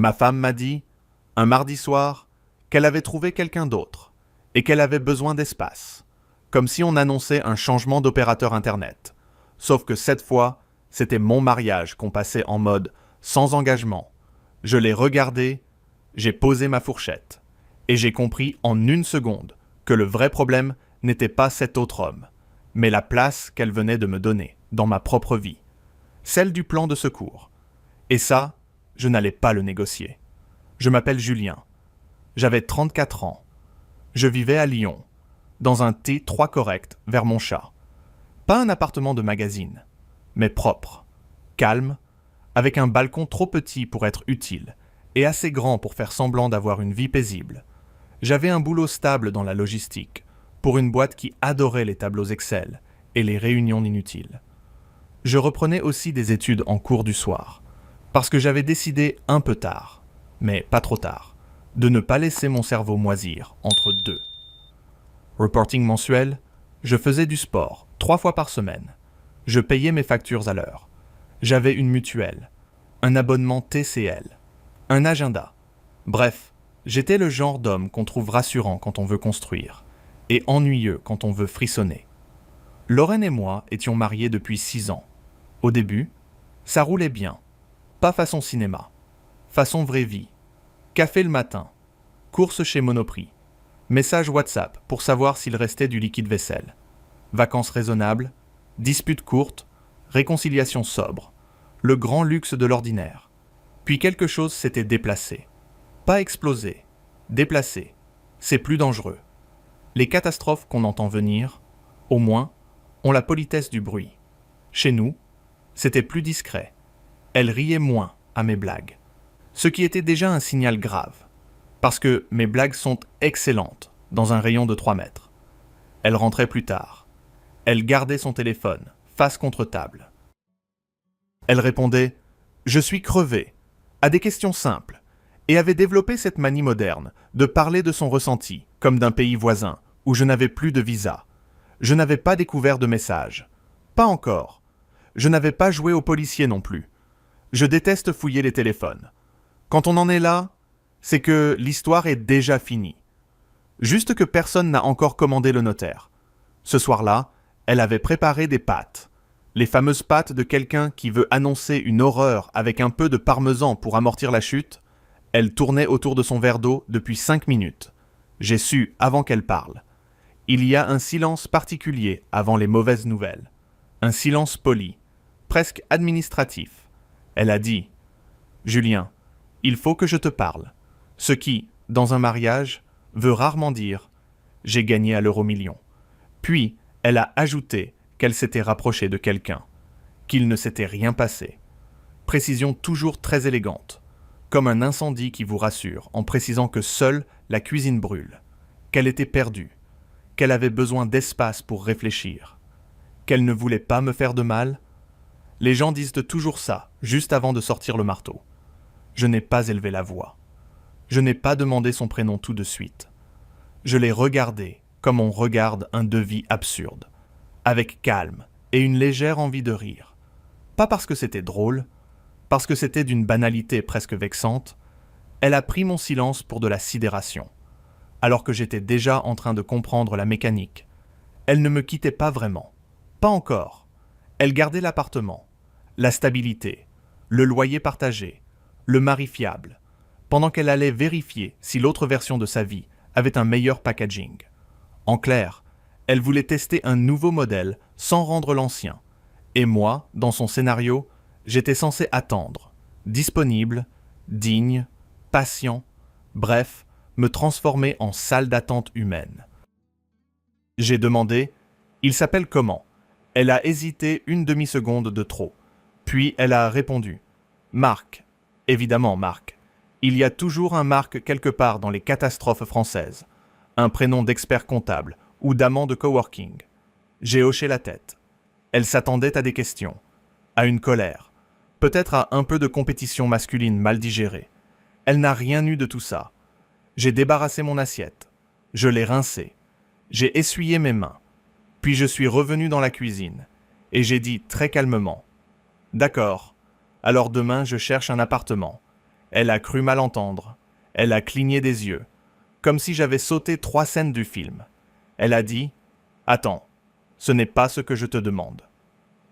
Ma femme m'a dit, un mardi soir, qu'elle avait trouvé quelqu'un d'autre et qu'elle avait besoin d'espace, comme si on annonçait un changement d'opérateur Internet. Sauf que cette fois, c'était mon mariage qu'on passait en mode sans engagement. Je l'ai regardé, j'ai posé ma fourchette et j'ai compris en une seconde que le vrai problème n'était pas cet autre homme, mais la place qu'elle venait de me donner dans ma propre vie, celle du plan de secours. Et ça, je n'allais pas le négocier. Je m'appelle Julien. J'avais 34 ans. Je vivais à Lyon, dans un T3 correct vers mon chat. Pas un appartement de magazine, mais propre, calme, avec un balcon trop petit pour être utile et assez grand pour faire semblant d'avoir une vie paisible. J'avais un boulot stable dans la logistique, pour une boîte qui adorait les tableaux Excel et les réunions inutiles. Je reprenais aussi des études en cours du soir, parce que j'avais décidé un peu tard, mais pas trop tard, de ne pas laisser mon cerveau moisir entre deux. Reporting mensuel, je faisais du sport 3 fois par semaine. Je payais mes factures à l'heure. J'avais une mutuelle, un abonnement TCL, un agenda. Bref, j'étais le genre d'homme qu'on trouve rassurant quand on veut construire et ennuyeux quand on veut frissonner. Lorraine et moi étions mariés depuis 6 ans. Au début, ça roulait bien. Pas façon cinéma, façon vraie vie. Café le matin, course chez Monoprix, message WhatsApp pour savoir s'il restait du liquide vaisselle. Vacances raisonnables, disputes courtes, réconciliation sobre, le grand luxe de l'ordinaire. Puis quelque chose s'était déplacé. Pas explosé, déplacé. C'est plus dangereux. Les catastrophes qu'on entend venir, au moins, ont la politesse du bruit. Chez nous, c'était plus discret. Elle riait moins à mes blagues. Ce qui était déjà un signal grave. Parce que mes blagues sont excellentes dans un rayon de 3 mètres. Elle rentrait plus tard. Elle gardait son téléphone, face contre table. Elle répondait « Je suis crevé » à des questions simples et avait développé cette manie moderne de parler de son ressenti comme d'un pays voisin où je n'avais plus de visa. Je n'avais pas découvert de message. Pas encore. Je n'avais pas joué au policier non plus. Je déteste fouiller les téléphones. Quand on en est là, c'est que l'histoire est déjà finie. Juste que personne n'a encore commandé le notaire. Ce soir-là, elle avait préparé des pâtes. Les fameuses pâtes de quelqu'un qui veut annoncer une horreur avec un peu de parmesan pour amortir la chute. Elle tournait autour de son verre d'eau depuis 5 minutes. J'ai su avant qu'elle parle. Il y a un silence particulier avant les mauvaises nouvelles. Un silence poli, presque administratif. Elle a dit « Julien, il faut que je te parle », ce qui, dans un mariage, veut rarement dire « j'ai gagné à l'euro-million ». Puis, elle a ajouté qu'elle s'était rapprochée de quelqu'un, qu'il ne s'était rien passé. Précision toujours très élégante, comme un incendie qui vous rassure en précisant que seule la cuisine brûle, qu'elle était perdue, qu'elle avait besoin d'espace pour réfléchir, qu'elle ne voulait pas me faire de mal. Les gens disent toujours ça, juste avant de sortir le marteau. Je n'ai pas élevé la voix. Je n'ai pas demandé son prénom tout de suite. Je l'ai regardé comme on regarde un devis absurde, avec calme et une légère envie de rire. Pas parce que c'était drôle, parce que c'était d'une banalité presque vexante. Elle a pris mon silence pour de la sidération, alors que j'étais déjà en train de comprendre la mécanique. Elle ne me quittait pas vraiment. Pas encore. Elle gardait l'appartement, la stabilité, le loyer partagé, le mari fiable, pendant qu'elle allait vérifier si l'autre version de sa vie avait un meilleur packaging. En clair, elle voulait tester un nouveau modèle sans rendre l'ancien. Et moi, dans son scénario, j'étais censé attendre, disponible, digne, patient, bref, me transformer en salle d'attente humaine. J'ai demandé « Il s'appelle comment ?» Elle a hésité une demi-seconde de trop. Puis elle a répondu « Marc. » Évidemment, Marc. Il y a toujours un Marc quelque part dans les catastrophes françaises. Un prénom d'expert comptable ou d'amant de coworking. J'ai hoché la tête. Elle s'attendait à des questions, à une colère, peut-être à un peu de compétition masculine mal digérée. Elle n'a rien eu de tout ça. J'ai débarrassé mon assiette. Je l'ai rincée. J'ai essuyé mes mains. Puis je suis revenu dans la cuisine. Et j'ai dit très calmement « D'accord, alors demain je cherche un appartement. Elle a cru mal entendre. Elle a cligné des yeux, comme si j'avais sauté 3 scènes du film. Elle a dit « Attends, ce n'est pas ce que je te demande. »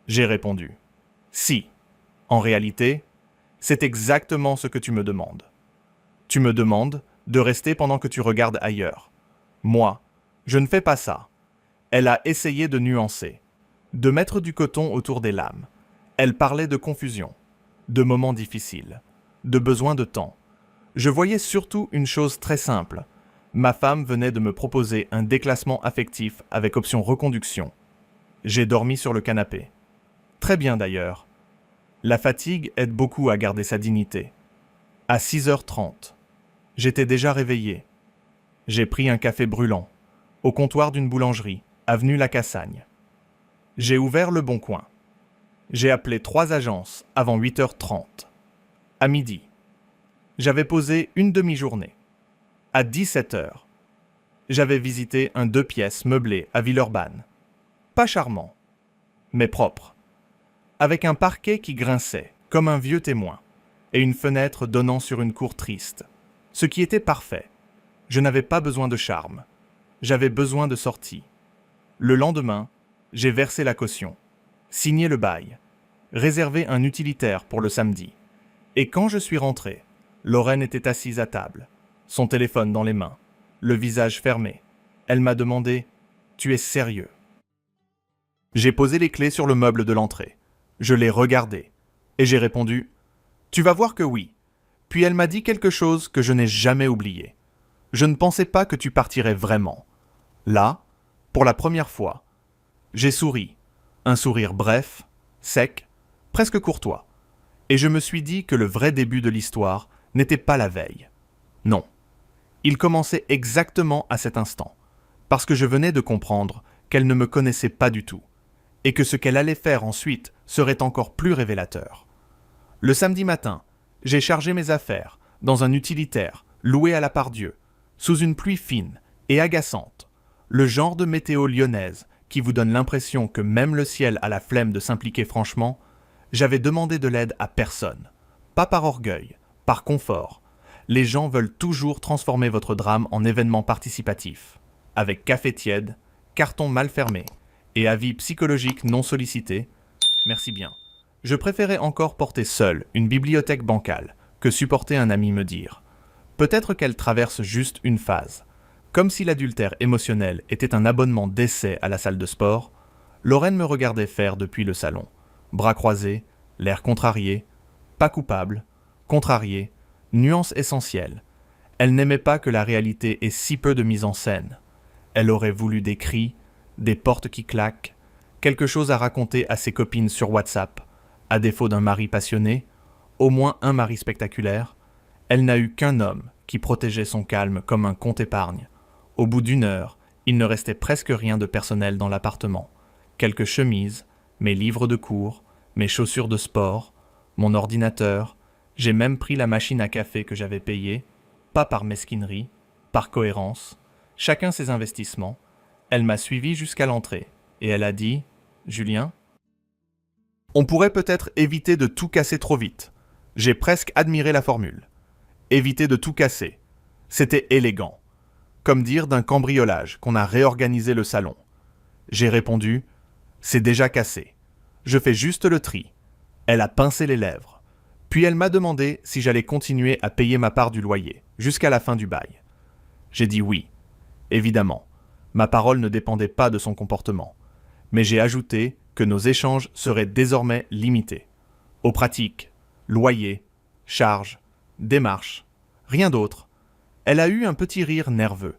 J'ai répondu « Si, en réalité, c'est exactement ce que tu me demandes. Tu me demandes de rester pendant que tu regardes ailleurs. Moi, je ne fais pas ça. » Elle a essayé de nuancer, de mettre du coton autour des lames. Elle parlait de confusion, de moments difficiles, de besoin de temps. Je voyais surtout une chose très simple. Ma femme venait de me proposer un déclassement affectif avec option reconduction. J'ai dormi sur le canapé. Très bien d'ailleurs. La fatigue aide beaucoup à garder sa dignité. À 6h30, j'étais déjà réveillé. J'ai pris un café brûlant, au comptoir d'une boulangerie, avenue La Cassagne. J'ai ouvert Le Bon Coin. J'ai appelé 3 agences avant 8h30. À midi, j'avais posé une demi-journée. À 17h, j'avais visité un 2 pièces meublé à Villeurbanne. Pas charmant, mais propre. Avec un parquet qui grinçait, comme un vieux témoin, et une fenêtre donnant sur une cour triste. Ce qui était parfait. Je n'avais pas besoin de charme. J'avais besoin de sortie. Le lendemain, j'ai versé la caution, signé le bail, réservé un utilitaire pour le samedi. Et quand je suis rentré, Lorraine était assise à table, son téléphone dans les mains, le visage fermé. Elle m'a demandé « Tu es sérieux ?» J'ai posé les clés sur le meuble de l'entrée. Je l'ai regardé et j'ai répondu « Tu vas voir que oui. » Puis elle m'a dit quelque chose que je n'ai jamais oublié. « Je ne pensais pas que tu partirais vraiment. » Là, pour la première fois, j'ai souri, un sourire bref, sec, presque courtois. Et je me suis dit que le vrai début de l'histoire n'était pas la veille. Non. Il commençait exactement à cet instant, parce que je venais de comprendre qu'elle ne me connaissait pas du tout, et que ce qu'elle allait faire ensuite serait encore plus révélateur. Le samedi matin, j'ai chargé mes affaires dans un utilitaire loué à la Part-Dieu, sous une pluie fine et agaçante, le genre de météo lyonnaise qui vous donne l'impression que même le ciel a la flemme de s'impliquer franchement. J'avais demandé de l'aide à personne. Pas par orgueil, par confort. Les gens veulent toujours transformer votre drame en événement participatif. Avec café tiède, carton mal fermé et avis psychologique non sollicité, merci bien. Je préférais encore porter seul une bibliothèque bancale que supporter un ami me dire. Peut-être qu'elle traverse juste une phase. Comme si l'adultère émotionnel était un abonnement d'essai à la salle de sport, Lorraine me regardait faire depuis le salon. Bras croisés, l'air contrarié, pas coupable, contrarié, nuance essentielle. Elle n'aimait pas que la réalité ait si peu de mise en scène. Elle aurait voulu des cris, des portes qui claquent, quelque chose à raconter à ses copines sur WhatsApp. À défaut d'un mari passionné, au moins un mari spectaculaire, elle n'a eu qu'un homme qui protégeait son calme comme un compte épargne. Au bout d'1 heure, il ne restait presque rien de personnel dans l'appartement. Quelques chemises, mes livres de cours, mes chaussures de sport, mon ordinateur. J'ai même pris la machine à café que j'avais payée, pas par mesquinerie, par cohérence. Chacun ses investissements. Elle m'a suivi jusqu'à l'entrée et elle a dit « Julien ?» On pourrait peut-être éviter de tout casser trop vite. J'ai presque admiré la formule. Éviter de tout casser. C'était élégant. Comme dire d'un cambriolage qu'on a réorganisé le salon. J'ai répondu « C'est déjà cassé. Je fais juste le tri. » Elle a pincé les lèvres. Puis elle m'a demandé si j'allais continuer à payer ma part du loyer, jusqu'à la fin du bail. J'ai dit oui. Évidemment, ma parole ne dépendait pas de son comportement. Mais j'ai ajouté que nos échanges seraient désormais limités. Aux pratiques, loyer, charges, démarches, rien d'autre. Elle a eu un petit rire nerveux.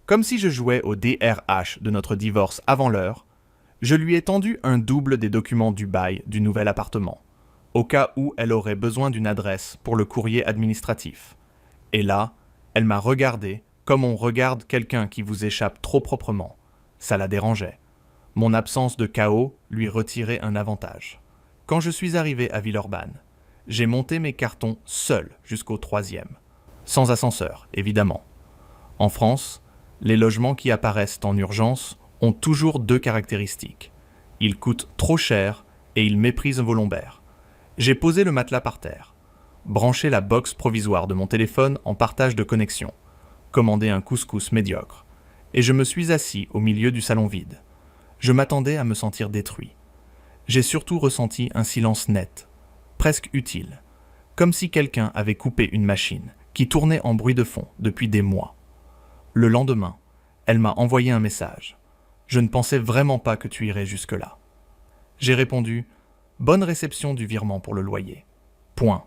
Comme si je jouais au DRH de notre divorce avant l'heure, je lui ai tendu un double des documents du bail du nouvel appartement, au cas où elle aurait besoin d'une adresse pour le courrier administratif. Et là, elle m'a regardé comme on regarde quelqu'un qui vous échappe trop proprement. Ça la dérangeait. Mon absence de chaos lui retirait un avantage. Quand je suis arrivé à Villeurbanne, j'ai monté mes cartons seul jusqu'au 3e. Sans ascenseur, évidemment. En France, les logements qui apparaissent en urgence ont toujours 2 caractéristiques. Ils coûtent trop cher et ils méprisent vos lombaires. J'ai posé le matelas par terre. brancher la box provisoire de mon téléphone en partage de connexion, commander un couscous médiocre, et je me suis assis au milieu du salon vide. Je m'attendais à me sentir détruit. J'ai surtout ressenti un silence net, presque utile, comme si quelqu'un avait coupé une machine qui tournait en bruit de fond depuis des mois. Le lendemain, elle m'a envoyé un message. Je ne pensais vraiment pas que tu irais jusque-là. J'ai répondu « Bonne réception du virement pour le loyer. » Point.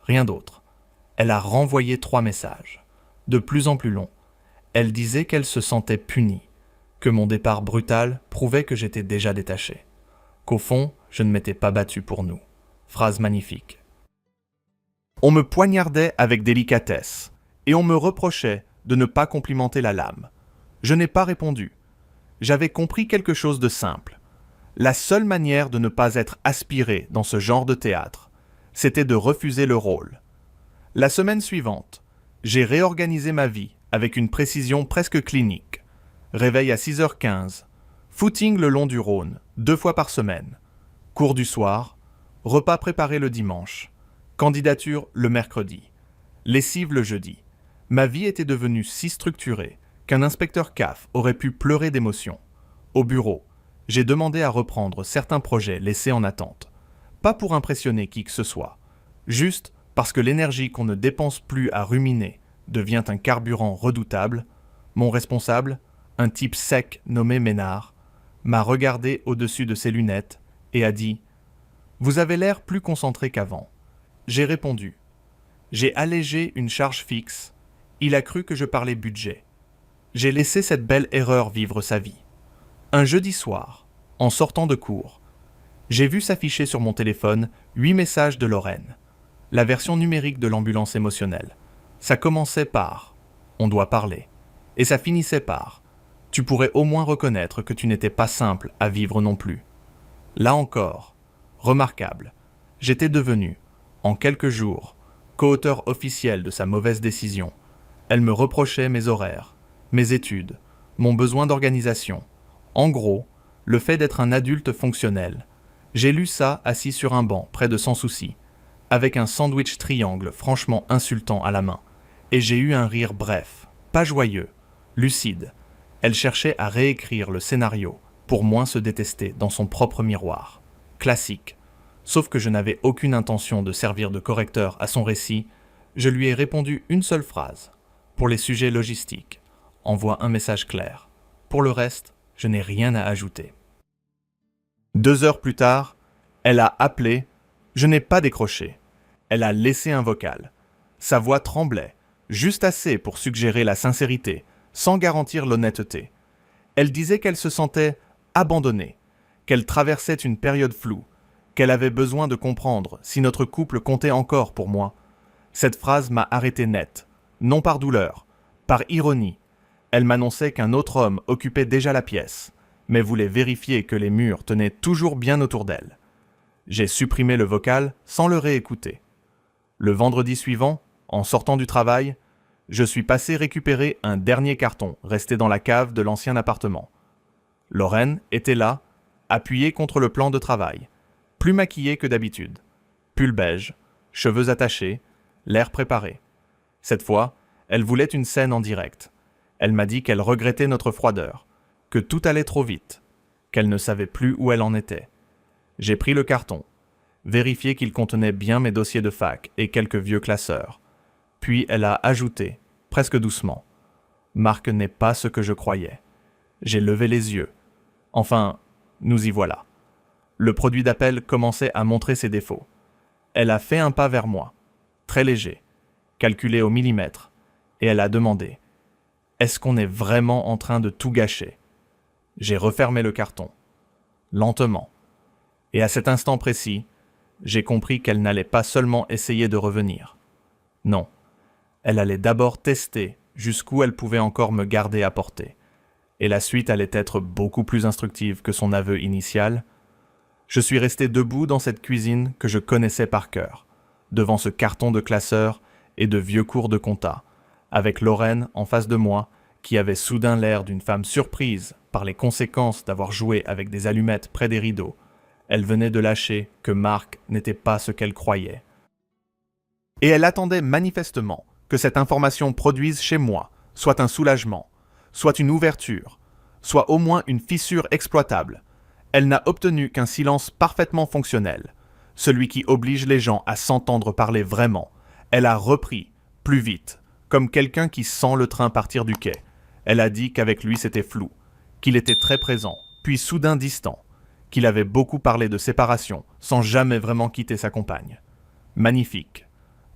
Rien d'autre. Elle a renvoyé 3 messages, de plus en plus longs. Elle disait qu'elle se sentait punie, que mon départ brutal prouvait que j'étais déjà détaché, qu'au fond, je ne m'étais pas battu pour nous. Phrase magnifique. On me poignardait avec délicatesse, et on me reprochait de ne pas complimenter la lame. Je n'ai pas répondu. J'avais compris quelque chose de simple. La seule manière de ne pas être aspiré dans ce genre de théâtre, c'était de refuser le rôle. La semaine suivante, j'ai réorganisé ma vie avec une précision presque clinique. Réveil à 6h15, footing le long du Rhône, 2 fois par semaine, cours du soir, repas préparé le dimanche, candidature le mercredi, lessive le jeudi. Ma vie était devenue si structurée qu'un inspecteur CAF aurait pu pleurer d'émotion. Au bureau, j'ai demandé à reprendre certains projets laissés en attente. Pas pour impressionner qui que ce soit, juste parce que l'énergie qu'on ne dépense plus à ruminer devient un carburant redoutable. Mon responsable, un type sec nommé Ménard, m'a regardé au-dessus de ses lunettes et a dit « Vous avez l'air plus concentré qu'avant. » J'ai répondu « J'ai allégé une charge fixe. Il a cru que je parlais budget. » J'ai laissé cette belle erreur vivre sa vie. Un jeudi soir, en sortant de cours, j'ai vu s'afficher sur mon téléphone 8 messages de Lorraine, la version numérique de l'ambulance émotionnelle. Ça commençait par « On doit parler » et ça finissait par « Tu pourrais au moins reconnaître que tu n'étais pas simple à vivre non plus ». Là encore, remarquable, j'étais devenu, en quelques jours, co-auteur officiel de sa mauvaise décision. Elle me reprochait mes horaires, mes études, mon besoin d'organisation. En gros, le fait d'être un adulte fonctionnel. J'ai lu ça assis sur un banc près de Sans Souci, avec un sandwich triangle franchement insultant à la main. Et j'ai eu un rire bref, pas joyeux, lucide. Elle cherchait à réécrire le scénario pour moins se détester dans son propre miroir. Classique. Sauf que je n'avais aucune intention de servir de correcteur à son récit, je lui ai répondu une seule phrase. Pour les sujets logistiques, envoie un message clair. Pour le reste, je n'ai rien à ajouter. 2 heures plus tard, elle a appelé, je n'ai pas décroché. Elle a laissé un vocal. Sa voix tremblait, juste assez pour suggérer la sincérité, sans garantir l'honnêteté. Elle disait qu'elle se sentait abandonnée, qu'elle traversait une période floue, qu'elle avait besoin de comprendre si notre couple comptait encore pour moi. Cette phrase m'a arrêté net, non par douleur, par ironie. Elle m'annonçait qu'un autre homme occupait déjà la pièce, mais voulait vérifier que les murs tenaient toujours bien autour d'elle. J'ai supprimé le vocal sans le réécouter. Le vendredi suivant, en sortant du travail, je suis passé récupérer un dernier carton resté dans la cave de l'ancien appartement. Lorraine était là, appuyée contre le plan de travail, plus maquillée que d'habitude. Pull beige, cheveux attachés, l'air préparé. Cette fois, elle voulait une scène en direct. Elle m'a dit qu'elle regrettait notre froideur, que tout allait trop vite, qu'elle ne savait plus où elle en était. J'ai pris le carton, vérifié qu'il contenait bien mes dossiers de fac et quelques vieux classeurs. Puis elle a ajouté, presque doucement, « Marc n'est pas ce que je croyais. » J'ai levé les yeux. Enfin, nous y voilà. Le produit d'appel commençait à montrer ses défauts. Elle a fait un pas vers moi, très léger, calculé au millimètre, et elle a demandé « Est-ce qu'on est vraiment en train de tout gâcher ?» J'ai refermé le carton, lentement. Et à cet instant précis, j'ai compris qu'elle n'allait pas seulement essayer de revenir. Non, elle allait d'abord tester jusqu'où elle pouvait encore me garder à portée. Et la suite allait être beaucoup plus instructive que son aveu initial. Je suis resté debout dans cette cuisine que je connaissais par cœur, devant ce carton de classeur et de vieux cours de compta, avec Lorraine en face de moi, qui avait soudain l'air d'une femme surprise par les conséquences d'avoir joué avec des allumettes près des rideaux. Elle venait de lâcher que Marc n'était pas ce qu'elle croyait. Et elle attendait manifestement que cette information produise chez moi soit un soulagement, soit une ouverture, soit au moins une fissure exploitable. Elle n'a obtenu qu'un silence parfaitement fonctionnel, celui qui oblige les gens à s'entendre parler vraiment. Elle a repris, plus vite, comme quelqu'un qui sent le train partir du quai. Elle a dit qu'avec lui c'était flou, qu'il était très présent, puis soudain distant, qu'il avait beaucoup parlé de séparation, sans jamais vraiment quitter sa compagne. Magnifique.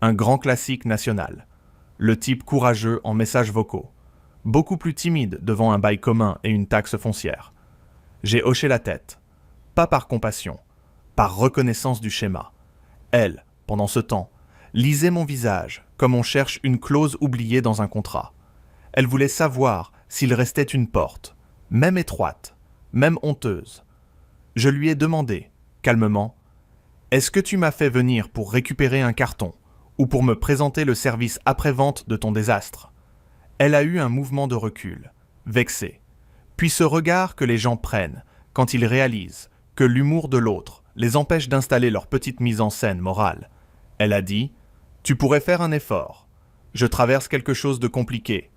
Un grand classique national. Le type courageux en messages vocaux. Beaucoup plus timide devant un bail commun et une taxe foncière. J'ai hoché la tête. Pas par compassion, par reconnaissance du schéma. Elle, pendant ce temps, lisait mon visage comme on cherche une clause oubliée dans un contrat. Elle voulait savoir s'il restait une porte, même étroite, même honteuse. Je lui ai demandé, calmement, « Est-ce que tu m'as fait venir pour récupérer un carton ou pour me présenter le service après-vente de ton désastre ?» Elle a eu un mouvement de recul, vexée. Puis ce regard que les gens prennent quand ils réalisent que l'humour de l'autre les empêche d'installer leur petite mise en scène morale. Elle a dit « Tu pourrais faire un effort. Je traverse quelque chose de compliqué. »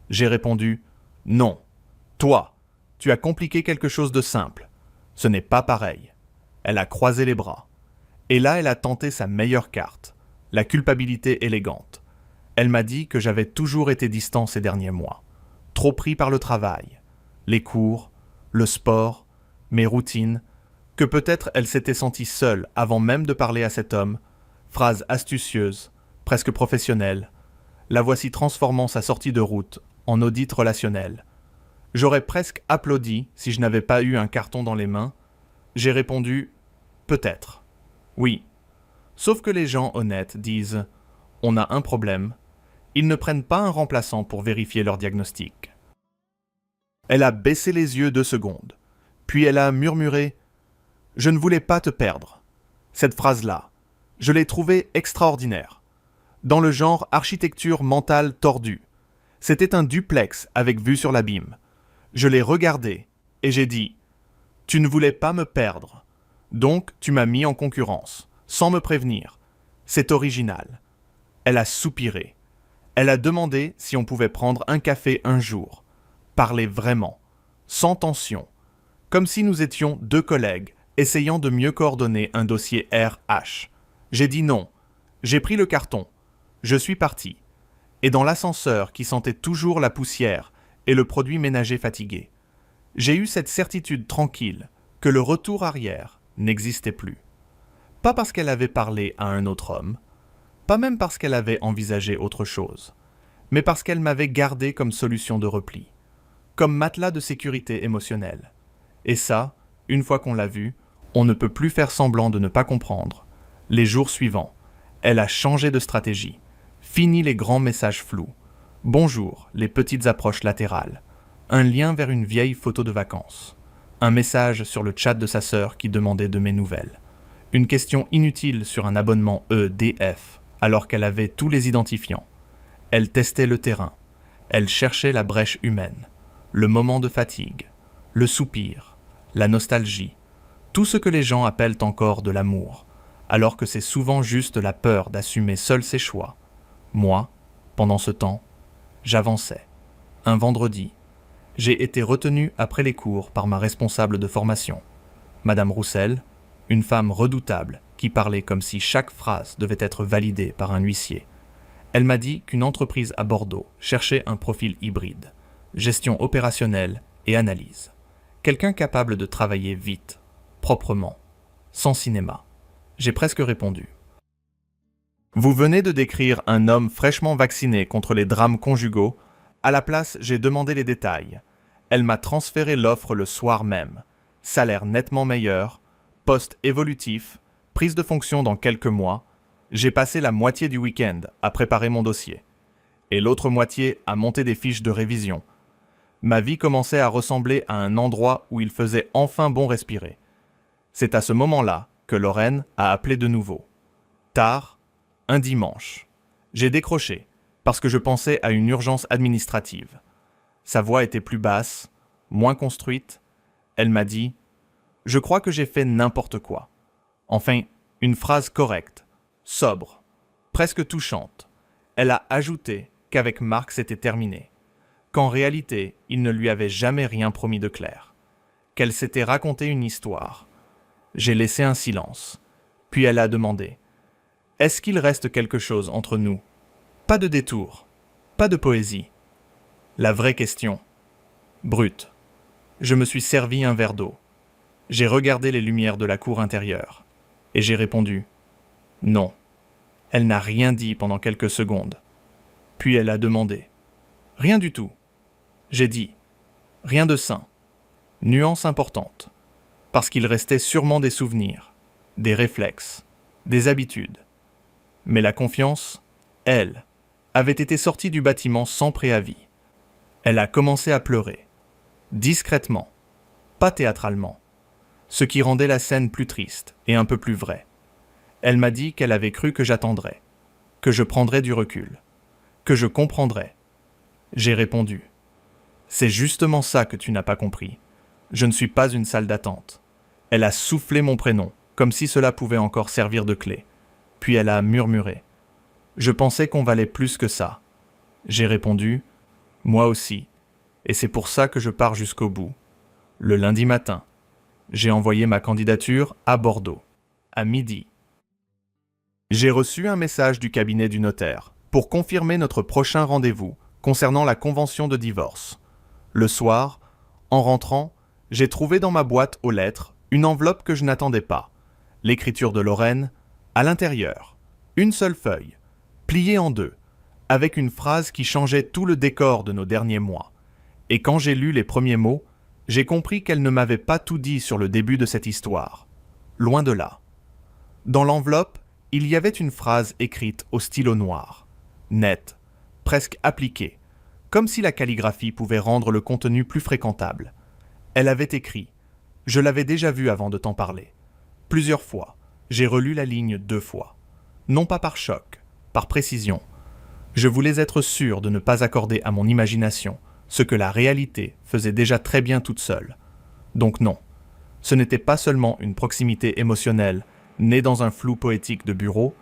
J'ai répondu « Non. Toi, tu as compliqué quelque chose de simple. Ce n'est pas pareil. » Elle a croisé les bras. Et là, elle a tenté sa meilleure carte, la culpabilité élégante. Elle m'a dit que j'avais toujours été distant ces derniers mois, trop pris par le travail, les cours, le sport, mes routines, que peut-être elle s'était sentie seule avant même de parler à cet homme, phrase astucieuse, presque professionnelle, la voici transformant sa sortie de route en audit relationnel. J'aurais presque applaudi si je n'avais pas eu un carton dans les mains. J'ai répondu « Peut-être. Oui. » Sauf que les gens honnêtes disent « On a un problème ». Ils ne prennent pas un remplaçant pour vérifier leur diagnostic. Elle a baissé les yeux 2 secondes, puis elle a murmuré « Je ne voulais pas te perdre ». Cette phrase-là, je l'ai trouvée extraordinaire. Dans le genre architecture mentale tordue. C'était un duplex avec vue sur l'abîme. Je l'ai regardé et j'ai dit « Tu ne voulais pas me perdre, donc tu m'as mis en concurrence, sans me prévenir. C'est original. » Elle a soupiré. Elle a demandé si on pouvait prendre un café un jour, parler vraiment, sans tension, comme si nous étions 2 collègues essayant de mieux coordonner un dossier RH. J'ai dit non. J'ai pris le carton. Je suis parti. Et dans l'ascenseur qui sentait toujours la poussière et le produit ménager fatigué, j'ai eu cette certitude tranquille que le retour arrière n'existait plus. Pas parce qu'elle avait parlé à un autre homme, pas même parce qu'elle avait envisagé autre chose, mais parce qu'elle m'avait gardé comme solution de repli, comme matelas de sécurité émotionnelle. Et ça, une fois qu'on l'a vu, on ne peut plus faire semblant de ne pas comprendre. Les jours suivants, elle a changé de stratégie, fini les grands messages flous, bonjour, les petites approches latérales, un lien vers une vieille photo de vacances, un message sur le chat de sa sœur qui demandait de mes nouvelles, une question inutile sur un abonnement EDF, alors qu'elle avait tous les identifiants. Elle testait le terrain. Elle cherchait la brèche humaine, le moment de fatigue, le soupir, la nostalgie, tout ce que les gens appellent encore de l'amour, alors que c'est souvent juste la peur d'assumer seul ses choix. Moi, pendant ce temps, j'avançais. Un vendredi, j'ai été retenu après les cours par ma responsable de formation, Madame Roussel, une femme redoutable qui parlait comme si chaque phrase devait être validée par un huissier. Elle m'a dit qu'une entreprise à Bordeaux cherchait un profil hybride, gestion opérationnelle et analyse. Quelqu'un capable de travailler vite, proprement, sans cinéma. J'ai presque répondu. Vous venez de décrire un homme fraîchement vacciné contre les drames conjugaux. À la place, j'ai demandé les détails. Elle m'a transféré l'offre le soir même. Salaire nettement meilleur, poste évolutif, prise de fonction dans quelques mois. J'ai passé la moitié du week-end à préparer mon dossier. Et l'autre moitié à monter des fiches de révision. Ma vie commençait à ressembler à un endroit où il faisait enfin bon respirer. C'est à ce moment-là que Lorraine a appelé de nouveau. Tard, un dimanche. J'ai décroché parce que je pensais à une urgence administrative. Sa voix était plus basse, moins construite. Elle m'a dit « Je crois que j'ai fait n'importe quoi. » Enfin, une phrase correcte, sobre, presque touchante. Elle a ajouté qu'avec Marc c'était terminé, qu'en réalité il ne lui avait jamais rien promis de clair, qu'elle s'était raconté une histoire. J'ai laissé un silence, puis elle a demandé « Est-ce qu'il reste quelque chose entre nous ?» Pas de détour, pas de poésie. La vraie question. Brute. Je me suis servi un verre d'eau. J'ai regardé les lumières de la cour intérieure, et j'ai répondu « Non ». Elle n'a rien dit pendant quelques secondes. Puis elle a demandé « Rien du tout ». J'ai dit « Rien de sain ». Nuance importante, parce qu'il restait sûrement des souvenirs, des réflexes, des habitudes. Mais la confiance, elle, avait été sortie du bâtiment sans préavis. Elle a commencé à pleurer, discrètement, pas théâtralement, ce qui rendait la scène plus triste et un peu plus vraie. Elle m'a dit qu'elle avait cru que j'attendrais, que je prendrais du recul, que je comprendrais. J'ai répondu « C'est justement ça que tu n'as pas compris. Je ne suis pas une salle d'attente. » Elle a soufflé mon prénom, comme si cela pouvait encore servir de clé. Puis elle a murmuré « Je pensais qu'on valait plus que ça. » J'ai répondu « Moi aussi. Et c'est pour ça que je pars jusqu'au bout. » Le lundi matin, j'ai envoyé ma candidature à Bordeaux, à midi. J'ai reçu un message du cabinet du notaire pour confirmer notre prochain rendez-vous concernant la convention de divorce. Le soir, en rentrant, j'ai trouvé dans ma boîte aux lettres une enveloppe que je n'attendais pas. L'écriture de Lorraine, à l'intérieur, une seule feuille, pliée en deux, avec une phrase qui changeait tout le décor de nos derniers mois. Et quand j'ai lu les premiers mots, j'ai compris qu'elle ne m'avait pas tout dit sur le début de cette histoire. Loin de là. Dans l'enveloppe, il y avait une phrase écrite au stylo noir, nette, presque appliquée, comme si la calligraphie pouvait rendre le contenu plus fréquentable. Elle avait écrit « Je l'avais déjà vu avant de t'en parler. Plusieurs fois, j'ai relu la ligne 2 fois. Non pas par choc, par précision. Je voulais être sûr de ne pas accorder à mon imagination ce que la réalité faisait déjà très bien toute seule. Donc non, ce n'était pas seulement une proximité émotionnelle née dans un flou poétique de bureau,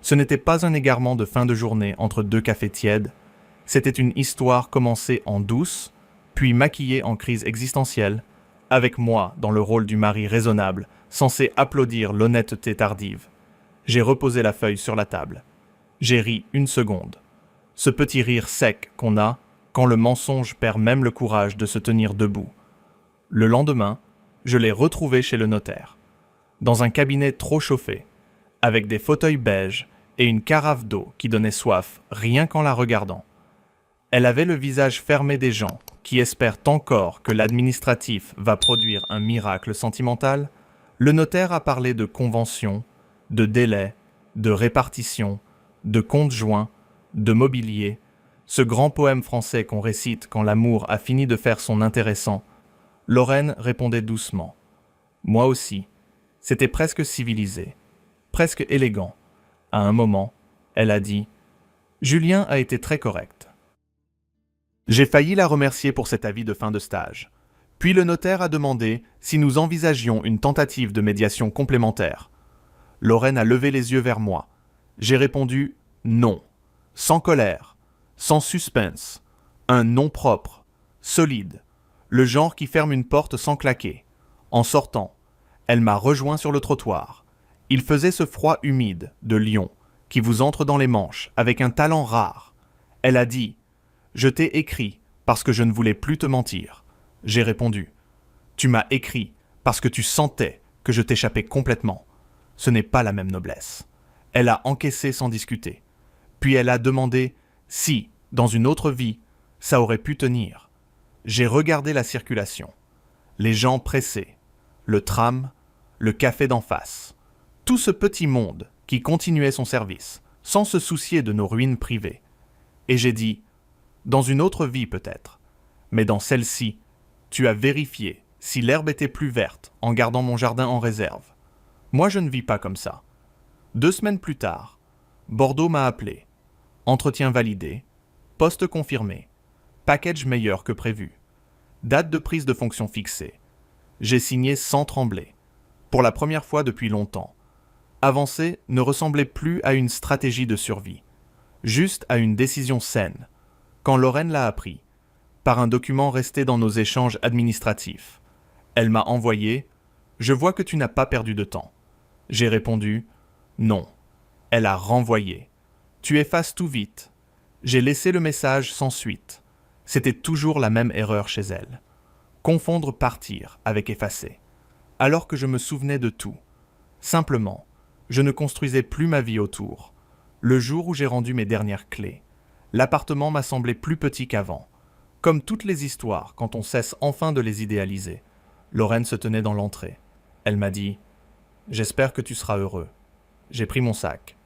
ce n'était pas un égarement de fin de journée entre deux cafés tièdes, c'était une histoire commencée en douce, puis maquillée en crise existentielle, avec moi dans le rôle du mari raisonnable, censé applaudir l'honnêteté tardive. J'ai reposé la feuille sur la table. J'ai ri une seconde. Ce petit rire sec qu'on a quand le mensonge perd même le courage de se tenir debout. Le lendemain, je l'ai retrouvée chez le notaire, dans un cabinet trop chauffé, avec des fauteuils beiges et une carafe d'eau qui donnait soif rien qu'en la regardant. Elle avait le visage fermé des gens qui espèrent encore que l'administratif va produire un miracle sentimental. Le notaire a parlé de convention, de délai, de répartition, de compte joint, de mobilier, ce grand poème français qu'on récite quand l'amour a fini de faire son intéressant. Lorraine répondait doucement. Moi aussi. C'était presque civilisé, presque élégant. À un moment, elle a dit « Julien a été très correct. » J'ai failli la remercier pour cet avis de fin de stage. Puis le notaire a demandé si nous envisagions une tentative de médiation complémentaire. Lorraine a levé les yeux vers moi. J'ai répondu « Non », sans colère, sans suspense, un non propre, solide, le genre qui ferme une porte sans claquer. En sortant, elle m'a rejoint sur le trottoir. Il faisait ce froid humide de Lyon qui vous entre dans les manches avec un talent rare. Elle a dit « Je t'ai écrit parce que je ne voulais plus te mentir. » J'ai répondu « Tu m'as écrit parce que tu sentais que je t'échappais complètement. » Ce n'est pas la même noblesse. Elle a encaissé sans discuter. Puis elle a demandé si, dans une autre vie, ça aurait pu tenir. J'ai regardé la circulation. Les gens pressés, le tram, le café d'en face. Tout ce petit monde qui continuait son service, sans se soucier de nos ruines privées. Et j'ai dit, dans une autre vie peut-être, mais dans celle-ci, tu as vérifié si l'herbe était plus verte en gardant mon jardin en réserve. Moi je ne vis pas comme ça. 2 semaines plus tard, Bordeaux m'a appelé. Entretien validé, poste confirmé, package meilleur que prévu, date de prise de fonction fixée. J'ai signé sans trembler, pour la première fois depuis longtemps. Avancer ne ressemblait plus à une stratégie de survie, juste à une décision saine, quand Lorraine l'a appris, par un document resté dans nos échanges administratifs. Elle m'a envoyé « Je vois que tu n'as pas perdu de temps ». J'ai répondu « Non ». Elle a renvoyé « Tu effaces tout vite ». J'ai laissé le message sans suite. C'était toujours la même erreur chez elle. Confondre partir avec effacer. Alors que je me souvenais de tout. Simplement, je ne construisais plus ma vie autour. Le jour où j'ai rendu mes dernières clés, l'appartement m'a semblé plus petit qu'avant. Comme toutes les histoires, quand on cesse enfin de les idéaliser. Lorraine se tenait dans l'entrée. Elle m'a dit « J'espère que tu seras heureux ». J'ai pris mon sac.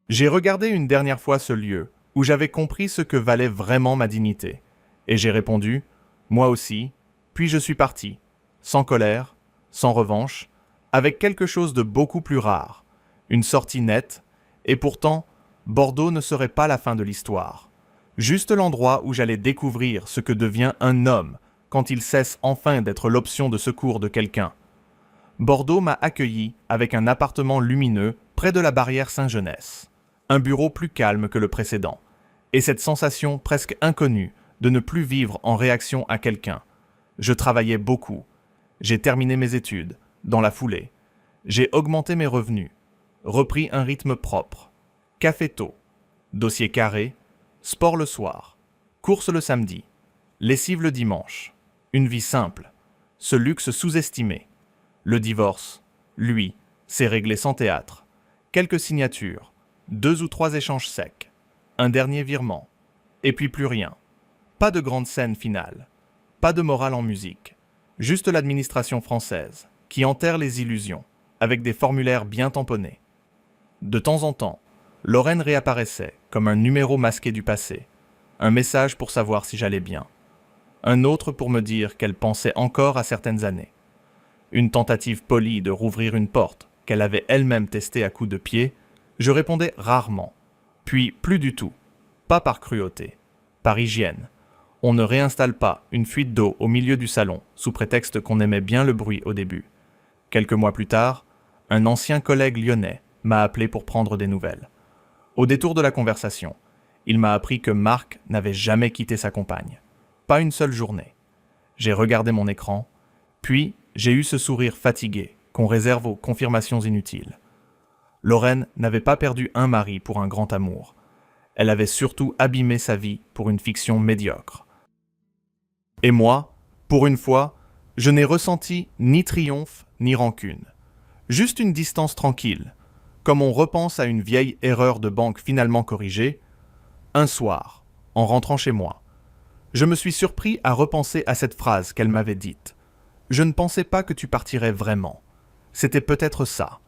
J'ai regardé une dernière fois ce lieu, où j'avais compris ce que valait vraiment ma dignité. Et j'ai répondu « Moi aussi », puis je suis parti, sans colère, sans revanche, avec quelque chose de beaucoup plus rare, une sortie nette, et pourtant, Bordeaux ne serait pas la fin de l'histoire. Juste l'endroit où j'allais découvrir ce que devient un homme quand il cesse enfin d'être l'option de secours de quelqu'un. Bordeaux m'a accueilli avec un appartement lumineux près de la barrière Saint-Genès, un bureau plus calme que le précédent, et cette sensation presque inconnue de ne plus vivre en réaction à quelqu'un. Je travaillais beaucoup. J'ai terminé mes études, dans la foulée. J'ai augmenté mes revenus, repris un rythme propre. Café tôt, dossier carré, sport le soir, course le samedi, lessive le dimanche. Une vie simple, ce luxe sous-estimé. Le divorce, lui, s'est réglé sans théâtre. Quelques signatures, 2 ou 3 échanges secs, un dernier virement, et puis plus rien. Pas de grande scène finale, pas de morale en musique, juste l'administration française, qui enterre les illusions, avec des formulaires bien tamponnés. De temps en temps, Lorraine réapparaissait comme un numéro masqué du passé, un message pour savoir si j'allais bien, un autre pour me dire qu'elle pensait encore à certaines années, une tentative polie de rouvrir une porte qu'elle avait elle-même testée à coups de pied. Je répondais rarement, puis plus du tout, pas par cruauté, par hygiène. On ne réinstalle pas une fuite d'eau au milieu du salon sous prétexte qu'on aimait bien le bruit au début. Quelques mois plus tard, un ancien collègue lyonnais m'a appelé pour prendre des nouvelles. Au détour de la conversation, il m'a appris que Marc n'avait jamais quitté sa compagne. Pas une seule journée. J'ai regardé mon écran, puis j'ai eu ce sourire fatigué qu'on réserve aux confirmations inutiles. Lorraine n'avait pas perdu un mari pour un grand amour. Elle avait surtout abîmé sa vie pour une fiction médiocre. Et moi, pour une fois, je n'ai ressenti ni triomphe ni rancune. Juste une distance tranquille, comme on repense à une vieille erreur de banque finalement corrigée. Un soir, en rentrant chez moi, je me suis surpris à repenser à cette phrase qu'elle m'avait dite. Je ne pensais pas que tu partirais vraiment. C'était peut-être ça,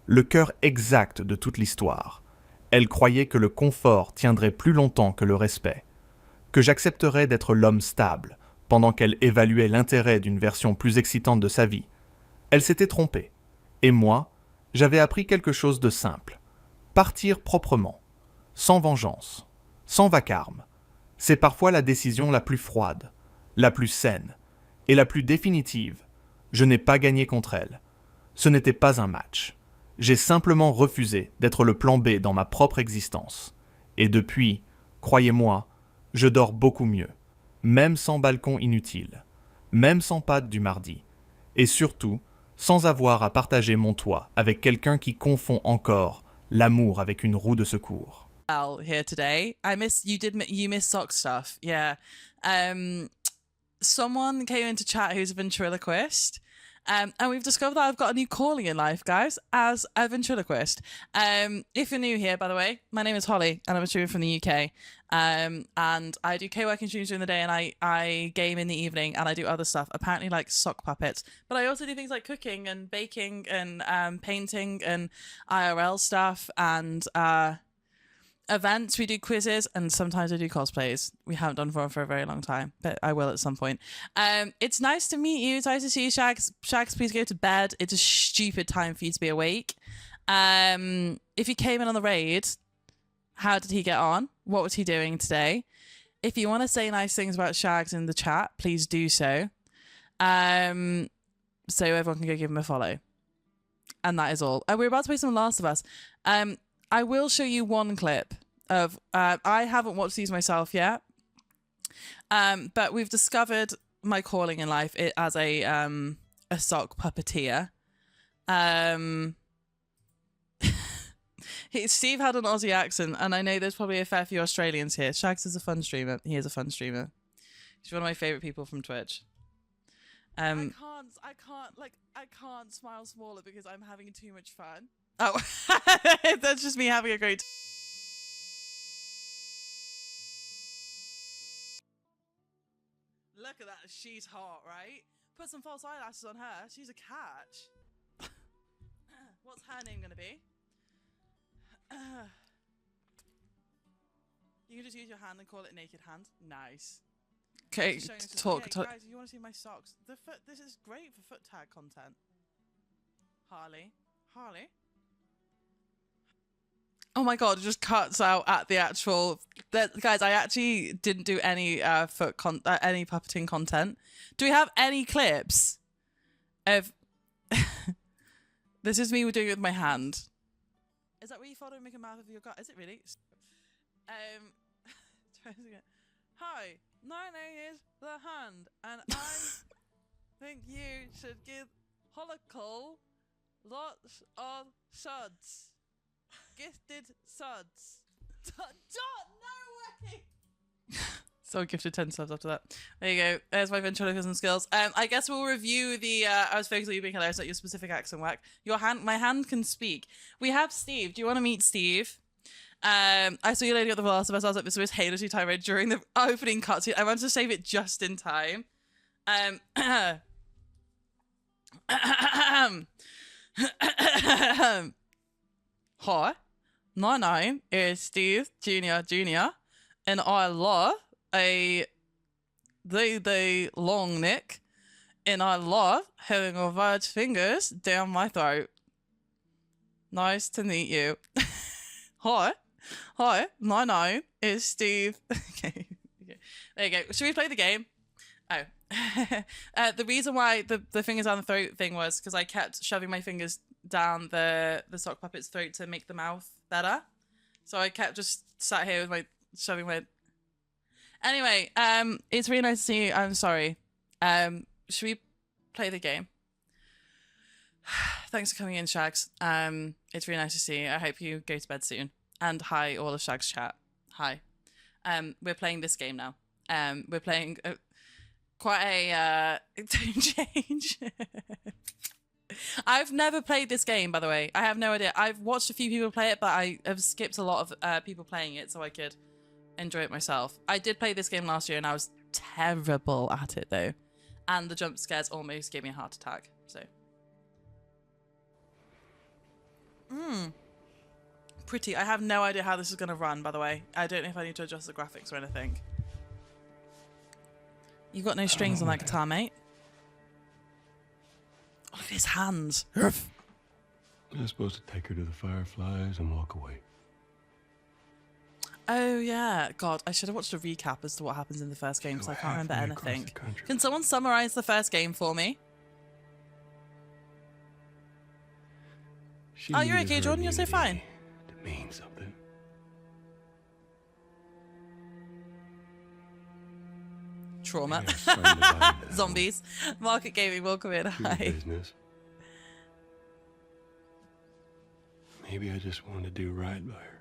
le cœur exact de toute l'histoire. Elle croyait que le confort tiendrait plus longtemps que le respect, que j'accepterais d'être l'homme stable, pendant qu'elle évaluait l'intérêt d'une version plus excitante de sa vie. Elle s'était trompée. Et moi, j'avais appris quelque chose de simple. Partir proprement, sans vengeance, sans vacarme. C'est parfois la décision la plus froide, la plus saine et la plus définitive. Je n'ai pas gagné contre elle. Ce n'était pas un match. J'ai simplement refusé d'être le plan B dans ma propre existence. Et depuis, croyez-moi, je dors beaucoup mieux, même sans balcon inutile, même sans pâte du mardi, et surtout, sans avoir à partager mon toit avec quelqu'un qui confond encore l'amour avec une roue de secours. Here today. You miss sock stuff. Yeah. Someone came into chat who's a ventriloquist. And we've discovered that I've got a new calling in life, guys, as a ventriloquist. If you're new here, by the way, my name is Holly, and I'm a streamer from the UK. And I do co-working streams during the day, and I game in the evening, and I do other stuff, apparently like sock puppets. But I also do things like cooking and baking and painting and IRL stuff and events. We do quizzes, and sometimes I do cosplays. We haven't done for a very long time, but I will at some point. It's nice to meet you. It's nice to see you, Shags. Shags, please go to bed. It's a stupid time for you to be awake. If you came in on the raid, how did he get on? What was he doing today? If you want to say nice things about Shags in the chat, please do so. So everyone can go give him a follow. And that is all. We're about to play some Last of Us. I will show you one clip of. I haven't watched these myself yet, but we've discovered my calling in life as a sock puppeteer. Steve had an Aussie accent, and I know there's probably a fair few Australians here. Shags is a fun streamer. He is a fun streamer. He's one of my favorite people from Twitch. I can't smile smaller because I'm having too much fun. Oh, that's just me having a great. Look at that. She's hot, right? Put some false eyelashes on her. She's a catch. What's her name gonna be? You can just use your hand and call it naked hand. Nice. Okay, talk. Guys, you want to see my socks? This is great for foot tag content. Harley. Oh my god, it just cuts out at the actual. Guys, I actually didn't do any any puppeting content. Do we have any clips of? This is me doing it with my hand. Is that where you follow and make a mouth of your gut? Is it really? Hi, my name is The Hand, and I think you should give Holocaust lots of suds. Gifted suds. No way! So gifted 10 subs after that. There you go. There's my ventriloquism skills. I guess we'll review the. I was focused on you being hilarious, not your specific accent work. My hand can speak. We have Steve. Do you want to meet Steve? I saw you lady at The Last of Us. I was like, this was Halo 2 tirade during the opening cutscene. I wanted to save it just in time. Hi, my name is Steve Jr. And I love the long neck, and I love having a large fingers down my throat. Nice to meet you. Hi, my name is Steve. Okay, there you go. Should we play the game? Oh, the reason why the fingers down the throat thing was because I kept shoving my fingers down the sock puppet's throat to make the mouth better. So I kept just sat here with my shoving my. Anyway, it's really nice to see you. I'm sorry. Should we play the game? Thanks for coming in, Shags. It's really nice to see you. I hope you go to bed soon. And hi, all of Shags chat. Hi. We're playing this game now. We're playing quite a tone change. I've never played this game, by the way. I have no idea. I've watched a few people play it, but I have skipped a lot of people playing it so I could enjoy it myself. I did play this game last year and I was terrible at it though. And the jump scares almost gave me a heart attack. So. Pretty. I have no idea how this is going to run, by the way. I don't know if I need to adjust the graphics or anything. You've got no strings on that guitar, mate. Look at his hands. I was supposed to take her to the Fireflies and walk away. Oh, yeah. God, I should have watched a recap as to what happens in the first game because I can't remember anything. Can someone summarize the first game for me? Oh, you're okay, Jordan. You're so fine. To mean something. Trauma. Zombies. Market Gaming, welcome in. Hi. Business. Maybe I just want to do right by her.